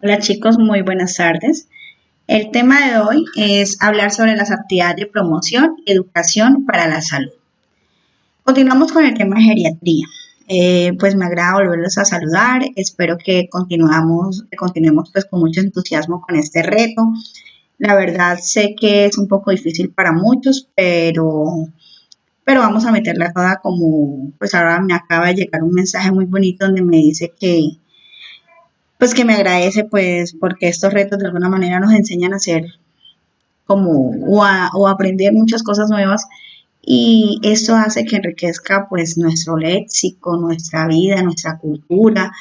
Hola chicos, muy buenas tardes. El tema de hoy es hablar sobre las actividades de promoción y educación para la salud. Continuamos con el tema de geriatría. Pues me agrada volverlos a saludar. Espero que continuemos pues con mucho entusiasmo con este reto. La verdad sé que es un poco difícil para muchos, pero vamos a meterla toda como, pues ahora me acaba de llegar un mensaje muy bonito donde me dice que me agradece pues porque estos retos de alguna manera nos enseñan a ser como o aprender muchas cosas nuevas y eso hace que enriquezca pues nuestro léxico, nuestra vida, nuestra cultura,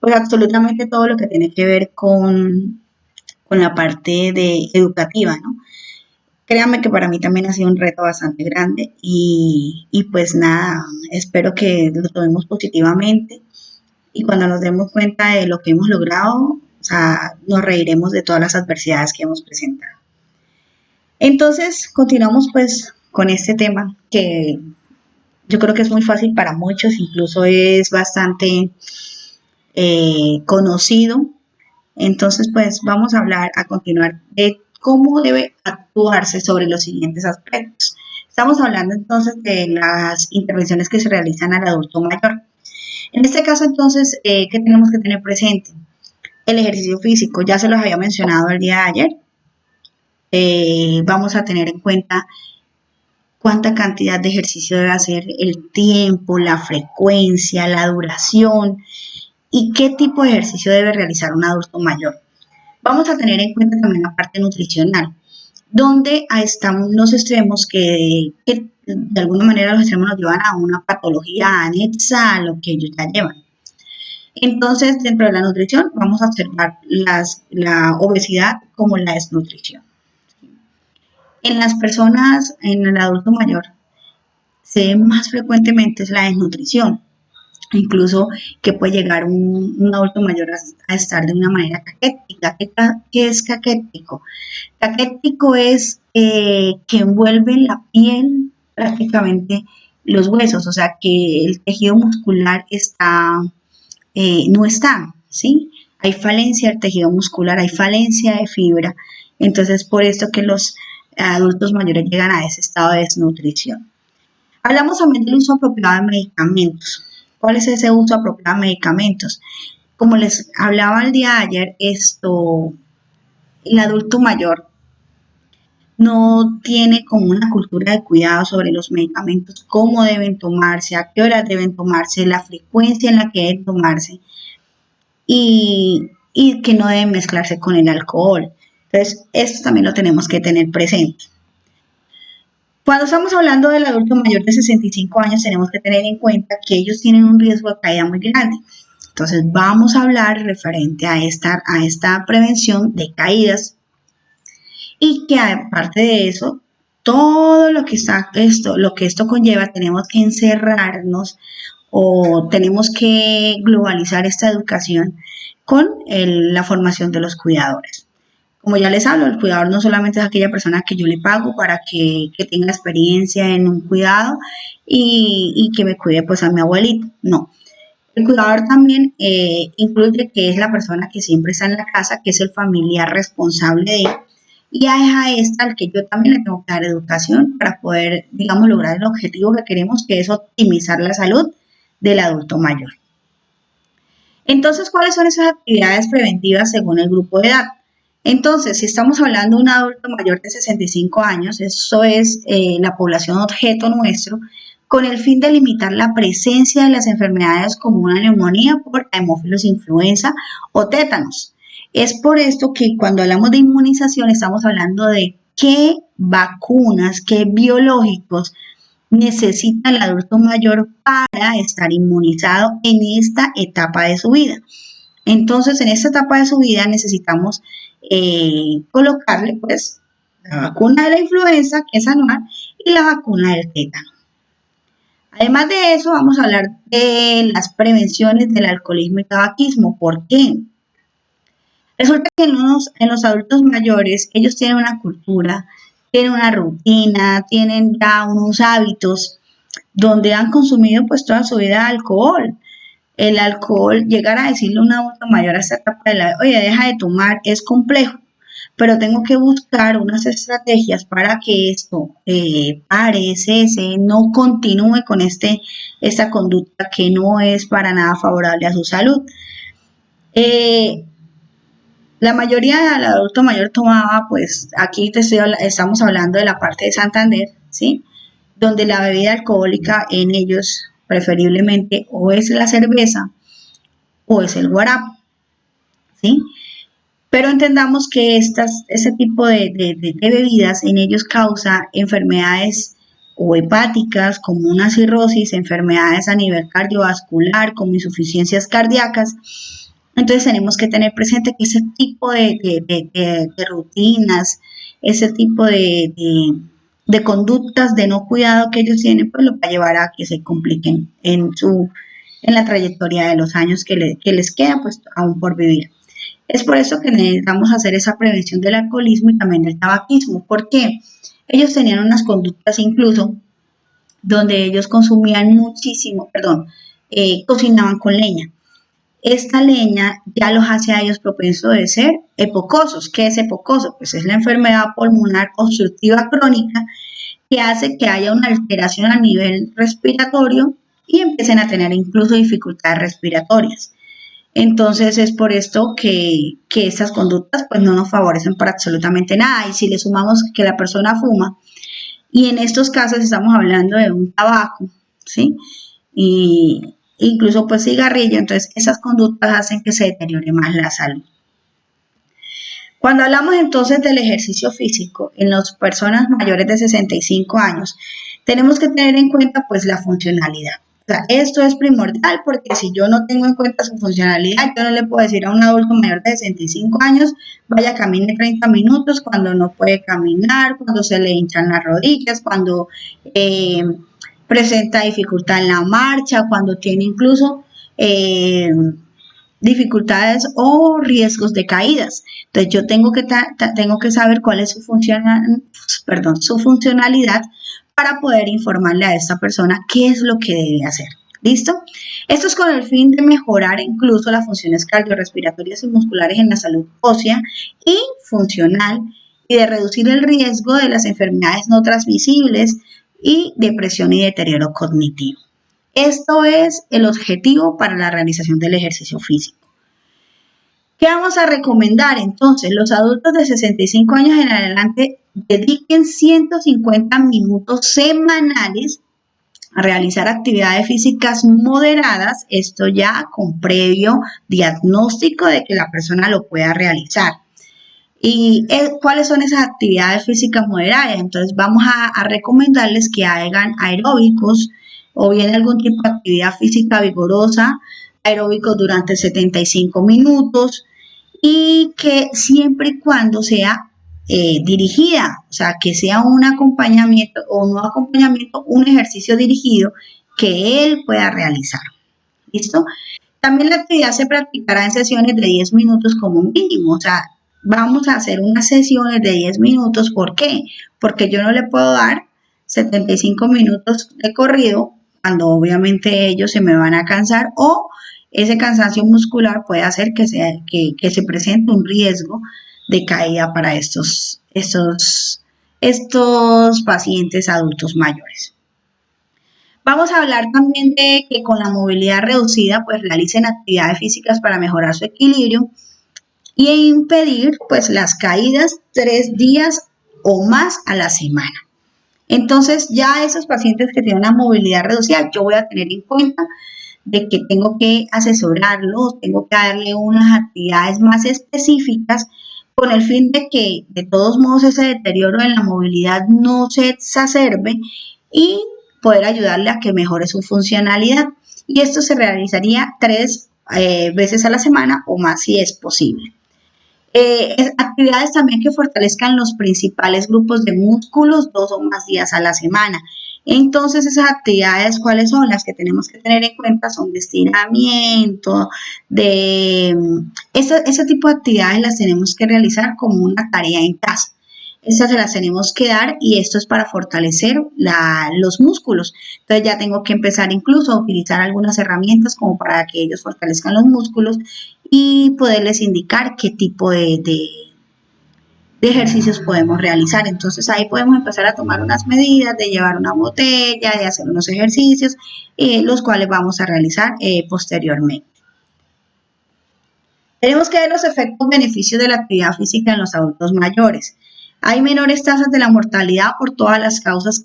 pues absolutamente todo lo que tiene que ver con la parte de educativa, ¿no? Créanme que para mí también ha sido un reto bastante grande y pues nada, espero que lo tomemos positivamente y cuando nos demos cuenta de lo que hemos logrado, o sea, nos reiremos de todas las adversidades que hemos presentado. Entonces, continuamos pues con este tema que yo creo que es muy fácil para muchos, incluso es bastante conocido. Entonces, pues vamos a hablar a continuar de cómo debe actuarse sobre los siguientes aspectos. Estamos hablando entonces de las intervenciones que se realizan al adulto mayor. En este caso, entonces, ¿qué tenemos que tener presente? El ejercicio físico, ya se los había mencionado el día de ayer. Vamos a tener en cuenta cuánta cantidad de ejercicio debe hacer, el tiempo, la frecuencia, la duración y qué tipo de ejercicio debe realizar un adulto mayor. Vamos a tener en cuenta también la parte nutricional, donde están los extremos que de alguna manera los extremos nos llevan a una patología anexa a lo que ellos ya llevan. Entonces, dentro de la nutrición, vamos a observar la obesidad como la desnutrición. En las personas, en el adulto mayor, se ve más frecuentemente es la desnutrición, incluso que puede llegar un adulto mayor a estar de una manera caquética. ¿Qué es caquético? Caquético es que envuelve la piel prácticamente los huesos, o sea que el tejido muscular no está, ¿sí? Hay falencia del tejido muscular, hay falencia de fibra, entonces por esto que los adultos mayores llegan a ese estado de desnutrición. Hablamos también del uso apropiado de medicamentos. ¿Cuál es ese uso apropiado de medicamentos? Como les hablaba el día de ayer, el adulto mayor no tiene como una cultura de cuidado sobre los medicamentos, cómo deben tomarse, a qué horas deben tomarse, la frecuencia en la que deben tomarse y que no deben mezclarse con el alcohol. Entonces, esto también lo tenemos que tener presente. Cuando estamos hablando del adulto mayor de 65 años, tenemos que tener en cuenta que ellos tienen un riesgo de caída muy grande. Entonces, vamos a hablar referente a esta prevención de caídas y que aparte de eso, todo lo que esto conlleva, tenemos que encerrarnos o tenemos que globalizar esta educación con la formación de los cuidadores. Como ya les hablo, el cuidador no solamente es aquella persona que yo le pago para que tenga experiencia en un cuidado y que me cuide pues a mi abuelito, no. El cuidador también incluye que es la persona que siempre está en la casa, que es el familiar responsable de él, y es a esta al que yo también le tengo que dar educación para poder, digamos, lograr el objetivo que queremos, que es optimizar la salud del adulto mayor. Entonces, ¿cuáles son esas actividades preventivas según el grupo de edad? Entonces, si estamos hablando de un adulto mayor de 65 años, eso es la población objeto nuestro, con el fin de limitar la presencia de las enfermedades como una neumonía por hemófilos influenza o tétanos. Es por esto que cuando hablamos de inmunización estamos hablando de qué vacunas, qué biológicos necesita el adulto mayor para estar inmunizado en esta etapa de su vida. Entonces, en esta etapa de su vida necesitamos colocarle pues la vacuna de la influenza, que es anual, y la vacuna del tétano. Además de eso, vamos a hablar de las prevenciones del alcoholismo y tabaquismo. ¿Por qué? Resulta que en los adultos mayores, ellos tienen una cultura, tienen una rutina, tienen ya unos hábitos donde han consumido pues toda su vida alcohol. El alcohol, llegar a decirle a un adulto mayor a esta etapa de la vida, oye, deja de tomar, es complejo, pero tengo que buscar unas estrategias para que esto pare, cese, no continúe con esta conducta que no es para nada favorable a su salud. Eh, la mayoría del adulto mayor tomaba, pues aquí estamos hablando de la parte de Santander, ¿sí? Donde la bebida alcohólica en ellos preferiblemente o es la cerveza o es el guarapo, ¿sí? Pero entendamos que ese tipo de bebidas en ellos causa enfermedades o hepáticas como una cirrosis, enfermedades a nivel cardiovascular como insuficiencias cardíacas. Entonces tenemos que tener presente que ese tipo de rutinas, ese tipo de conductas de no cuidado que ellos tienen, pues lo va a llevar a que se compliquen en la trayectoria de los años que les queda, pues aún por vivir. Es por eso que necesitamos hacer esa prevención del alcoholismo y también del tabaquismo. ¿Por qué? Ellos tenían unas conductas incluso donde ellos consumían muchísimo, cocinaban con leña. Esta leña ya los hace a ellos propensos de ser epocosos. ¿Qué es epocoso? Pues es la enfermedad pulmonar obstructiva crónica que hace que haya una alteración a nivel respiratorio y empiecen a tener incluso dificultades respiratorias. Entonces es por esto que estas conductas pues no nos favorecen para absolutamente nada. Y si le sumamos que la persona fuma, y en estos casos estamos hablando de un tabaco, ¿sí? Y incluso pues cigarrillo, entonces esas conductas hacen que se deteriore más la salud. Cuando hablamos entonces del ejercicio físico en las personas mayores de 65 años, tenemos que tener en cuenta pues la funcionalidad. O sea, esto es primordial porque si yo no tengo en cuenta su funcionalidad, yo no le puedo decir a un adulto mayor de 65 años, vaya, camine 30 minutos cuando no puede caminar, cuando se le hinchan las rodillas, cuando presenta dificultad en la marcha, cuando tiene incluso dificultades o riesgos de caídas. Entonces yo tengo que saber cuál es su funcionalidad para poder informarle a esta persona qué es lo que debe hacer. ¿Listo? Esto es con el fin de mejorar incluso las funciones cardiorrespiratorias y musculares en la salud ósea y funcional y de reducir el riesgo de las enfermedades no transmisibles y depresión y deterioro cognitivo. Esto es el objetivo para la realización del ejercicio físico. ¿Qué vamos a recomendar entonces? Los adultos de 65 años en adelante dediquen 150 minutos semanales a realizar actividades físicas moderadas, esto ya con previo diagnóstico de que la persona lo pueda realizar. ¿Y cuáles son esas actividades físicas moderadas? Entonces vamos a recomendarles que hagan aeróbicos o bien algún tipo de actividad física vigorosa, aeróbicos durante 75 minutos y que siempre y cuando sea dirigida, o sea, que sea un acompañamiento o no acompañamiento, un ejercicio dirigido que él pueda realizar. ¿Listo? También la actividad se practicará en sesiones de 10 minutos como mínimo, o sea, vamos a hacer unas sesiones de 10 minutos, ¿por qué? Porque yo no le puedo dar 75 minutos de corrido cuando obviamente ellos se me van a cansar o ese cansancio muscular puede hacer que se presente un riesgo de caída para estos pacientes adultos mayores. Vamos a hablar también de que con la movilidad reducida pues realicen actividades físicas para mejorar su equilibrio y impedir pues las caídas 3 días o más a la semana. Entonces ya esos pacientes que tienen una movilidad reducida, yo voy a tener en cuenta de que tengo que asesorarlos, tengo que darle unas actividades más específicas con el fin de que de todos modos ese deterioro en la movilidad no se exacerbe y poder ayudarle a que mejore su funcionalidad. Y esto se realizaría 3 veces a la semana o más si es posible. Actividades también que fortalezcan los principales grupos de músculos 2 o más días a la semana. Entonces, esas actividades, ¿cuáles son? Las que tenemos que tener en cuenta son de estiramiento, ese tipo de actividades las tenemos que realizar como una tarea en casa. Estas se las tenemos que dar y esto es para fortalecer los músculos. Entonces ya tengo que empezar incluso a utilizar algunas herramientas como para que ellos fortalezcan los músculos y poderles indicar qué tipo de ejercicios podemos realizar. Entonces ahí podemos empezar a tomar unas medidas de llevar una botella, de hacer unos ejercicios, los cuales vamos a realizar posteriormente. Tenemos que ver los efectos beneficios de la actividad física en los adultos mayores. Hay menores tasas de la mortalidad por todas las causas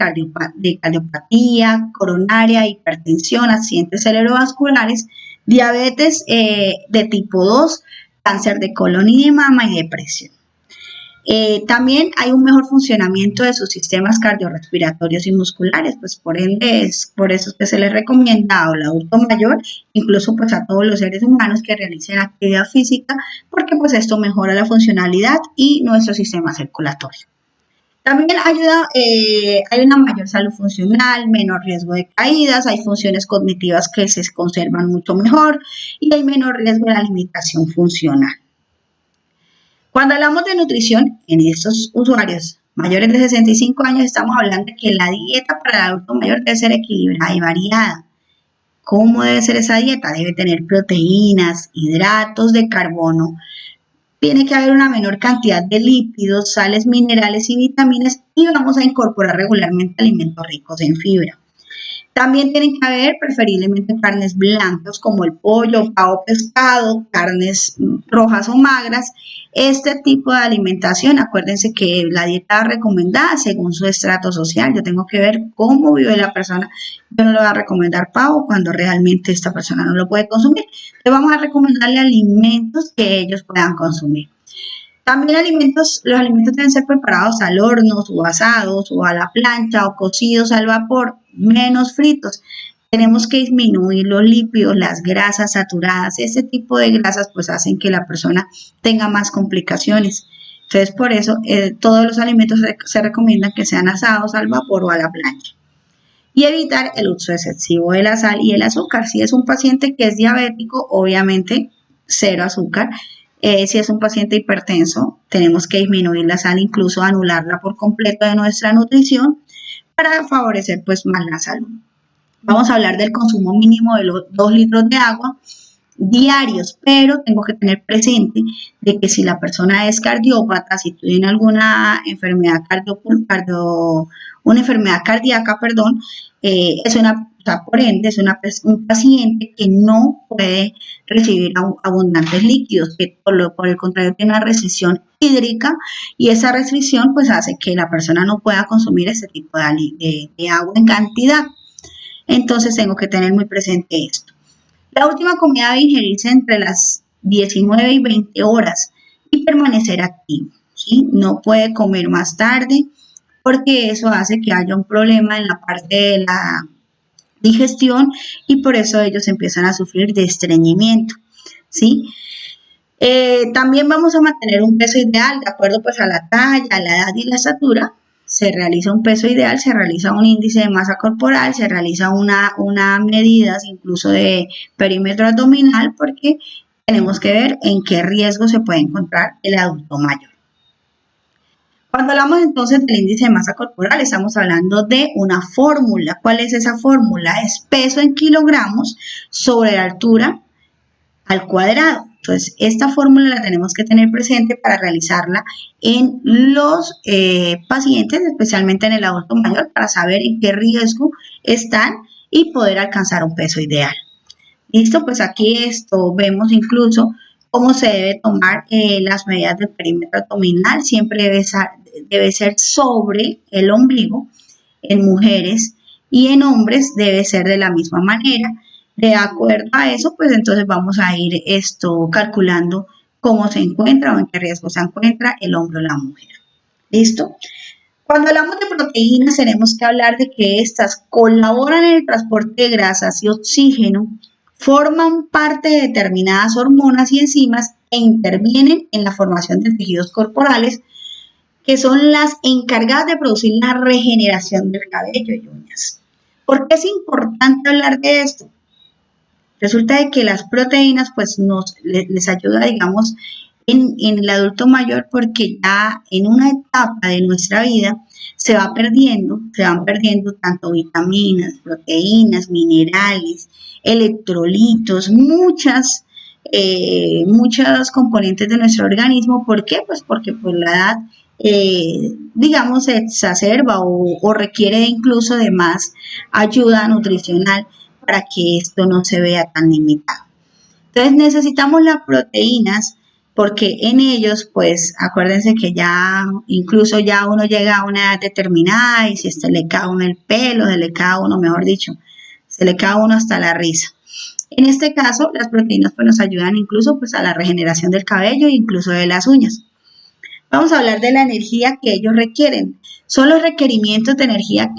de cardiopatía, coronaria, hipertensión, accidentes cerebrovasculares, diabetes de tipo 2, cáncer de colon y de mama y depresión. También hay un mejor funcionamiento de sus sistemas cardiorrespiratorios y musculares, pues por ende es por eso que se les recomienda al adulto mayor, incluso pues a todos los seres humanos que realicen actividad física, porque pues esto mejora la funcionalidad y nuestro sistema circulatorio. También ayuda, hay una mayor salud funcional, menor riesgo de caídas, hay funciones cognitivas que se conservan mucho mejor y hay menor riesgo de la limitación funcional. Cuando hablamos de nutrición en estos usuarios mayores de 65 años, estamos hablando de que la dieta para el adulto mayor debe ser equilibrada y variada. ¿Cómo debe ser esa dieta? Debe tener proteínas, hidratos de carbono, tiene que haber una menor cantidad de lípidos, sales minerales y vitaminas y vamos a incorporar regularmente alimentos ricos en fibra. También tienen que haber preferiblemente carnes blancas como el pollo, pavo, pescado, carnes rojas o magras. Este tipo de alimentación, acuérdense que la dieta recomendada según su estrato social. Yo tengo que ver cómo vive la persona. Yo no le voy a recomendar pavo cuando realmente esta persona no lo puede consumir. Le vamos a recomendarle alimentos que ellos puedan consumir. También los alimentos deben ser preparados al horno, o asados, o a la plancha, o cocidos al vapor, menos fritos. Tenemos que disminuir los lípidos, las grasas saturadas. Este tipo de grasas pues hacen que la persona tenga más complicaciones. Entonces por eso todos los alimentos se recomiendan que sean asados al vapor o a la plancha. Y evitar el uso excesivo de la sal y el azúcar. Si es un paciente que es diabético, obviamente cero azúcar. Si es un paciente hipertenso, tenemos que disminuir la sal, incluso anularla por completo de nuestra nutrición para favorecer pues más la salud. Vamos a hablar del consumo mínimo de los 2 litros de agua diarios, pero tengo que tener presente de que si la persona es cardiópata, si tiene alguna enfermedad una enfermedad cardíaca, por ende, es un paciente que no puede recibir abundantes líquidos, que por el contrario tiene una restricción hídrica y esa restricción pues hace que la persona no pueda consumir ese tipo de agua en cantidad. Entonces tengo que tener muy presente esto. La última comida debe ingerirse entre las 19 y 20 horas y permanecer activo, ¿sí? No puede comer más tarde porque eso hace que haya un problema en la parte de la digestión y por eso ellos empiezan a sufrir de estreñimiento, ¿sí? También vamos a mantener un peso ideal de acuerdo pues a la talla, a la edad y la estatura. Se realiza un peso ideal, se realiza un índice de masa corporal, se realiza una medida incluso de perímetro abdominal porque tenemos que ver en qué riesgo se puede encontrar el adulto mayor. Cuando hablamos entonces del índice de masa corporal, estamos hablando de una fórmula. ¿Cuál es esa fórmula? Es peso en kilogramos sobre la altura al cuadrado. Entonces, esta fórmula la tenemos que tener presente para realizarla en los pacientes, especialmente en el adulto mayor, para saber en qué riesgo están y poder alcanzar un peso ideal. Listo, pues aquí vemos incluso cómo se debe tomar las medidas del perímetro abdominal. Siempre debe ser sobre el ombligo. En mujeres y en hombres debe ser de la misma manera. De acuerdo a eso, pues entonces vamos a ir calculando cómo se encuentra o en qué riesgo se encuentra el hombre o la mujer. ¿Listo? Cuando hablamos de proteínas, tenemos que hablar de que estas colaboran en el transporte de grasas y oxígeno, forman parte de determinadas hormonas y enzimas e intervienen en la formación de tejidos corporales que son las encargadas de producir la regeneración del cabello y uñas. ¿Por qué es importante hablar de esto? Resulta de que las proteínas pues les ayuda, digamos, en el adulto mayor porque ya en una etapa de nuestra vida se van perdiendo tanto vitaminas, proteínas, minerales, electrolitos, muchos componentes de nuestro organismo. ¿Por qué? Pues porque pues la edad, digamos, se exacerba o requiere incluso de más ayuda nutricional para que esto no se vea tan limitado. Entonces necesitamos las proteínas porque en ellos, pues acuérdense que ya incluso ya uno llega a una edad determinada y si se le cae a uno el pelo, se le cae a uno, mejor dicho, se le cae a uno hasta la risa. En este caso, las proteínas pues nos ayudan incluso pues a la regeneración del cabello e incluso de las uñas. Vamos a hablar de la energía que ellos requieren. Son los requerimientos de energía